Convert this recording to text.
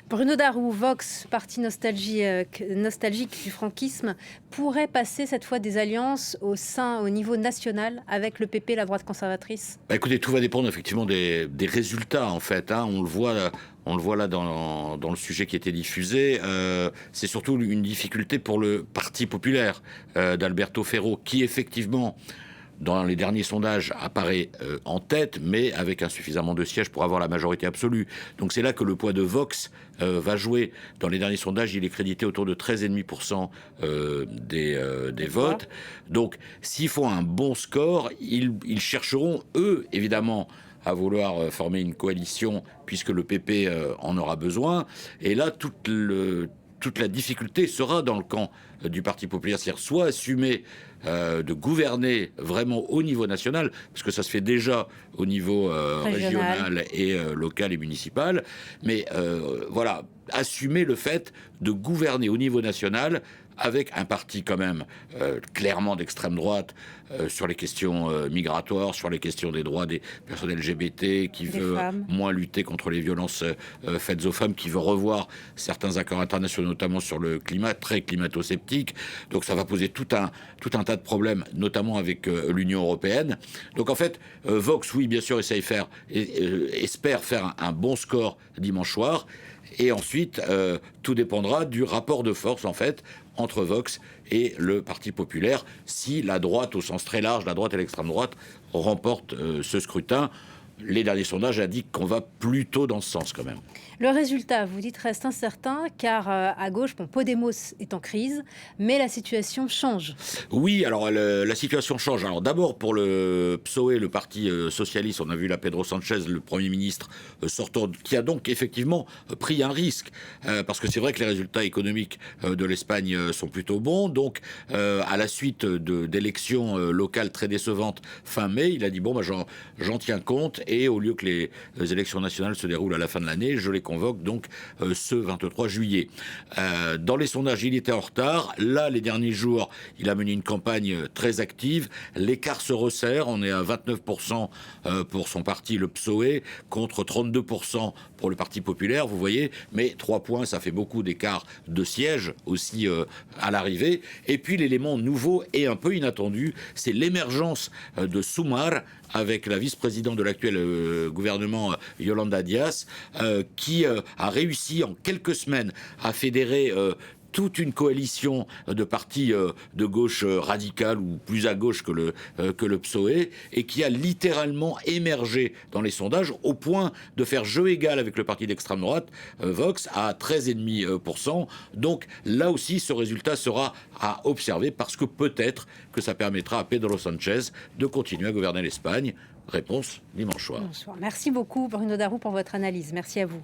Bruno Darroux, Vox, parti nostalgique du franquisme, pourrait passer cette fois des alliances au niveau national avec le PP, la droite conservatrice? Bah, écoutez, tout va dépendre effectivement des résultats, en fait, hein. On le voit là dans le sujet qui était diffusé. C'est surtout une difficulté pour le Parti populaire d'Alberto Ferro, qui effectivement, dans les derniers sondages, apparaît en tête, mais avec insuffisamment de sièges pour avoir la majorité absolue. Donc c'est là que le poids de Vox va jouer. Dans les derniers sondages, il est crédité autour de 13,5% des votes. Donc s'ils font un bon score, ils chercheront, eux, évidemment, à vouloir former une coalition, puisque le PP en aura besoin. Et là, toute la difficulté sera dans le camp du Parti populaire, c'est-à-dire soit assumer de gouverner vraiment au niveau national, parce que ça se fait déjà au niveau régional et local et municipal, mais voilà, assumer le fait de gouverner au niveau national avec un parti quand même clairement d'extrême droite sur les questions migratoires, sur les questions des droits des personnes LGBT, qui veut moins lutter contre les violences faites aux femmes, qui veut revoir certains accords internationaux, notamment sur le climat, très climato-sceptique. Donc ça va poser tout un tas de problèmes, notamment avec l'Union européenne. Donc en fait, Vox, oui, bien sûr, espère faire un bon score dimanche soir. Et ensuite, tout dépendra du rapport de force, en fait, entre Vox et le Parti populaire, si la droite, au sens très large, la droite et l'extrême droite, remportent ce scrutin. Les derniers sondages indiquent qu'on va plutôt dans ce sens, quand même. Le résultat, vous dites, reste incertain, car à gauche, Podemos est en crise, mais la situation change. Oui, alors la situation change. Alors d'abord pour le PSOE, le Parti socialiste, on a vu là Pedro Sanchez, le Premier ministre sortant, qui a donc effectivement pris un risque, parce que c'est vrai que les résultats économiques de l'Espagne sont plutôt bons. Donc à la suite d'élections locales très décevantes fin mai, il a dit bon, bah, j'en tiens compte, et au lieu que les élections nationales se déroulent à la fin de l'année, je les convoque donc ce 23 juillet. Dans les sondages, il était en retard. Là, les derniers jours, il a mené une campagne très active. L'écart se resserre. On est à 29% pour son parti, le PSOE, contre 32% pour le Parti populaire, vous voyez. Mais 3 points, ça fait beaucoup d'écart de sièges aussi à l'arrivée. Et puis, l'élément nouveau et un peu inattendu, c'est l'émergence de Sumar, avec la vice-présidente de l'actuel gouvernement, Yolanda Díaz, qui a réussi en quelques semaines à fédérer toute une coalition de partis de gauche radicale, ou plus à gauche que le PSOE, et qui a littéralement émergé dans les sondages au point de faire jeu égal avec le parti d'extrême droite, Vox, à 13,5%. Donc là aussi, ce résultat sera à observer, parce que peut-être que ça permettra à Pedro Sanchez de continuer à gouverner l'Espagne. Réponse dimanche soir. Merci beaucoup, Bruno Darroux, pour votre analyse. Merci à vous.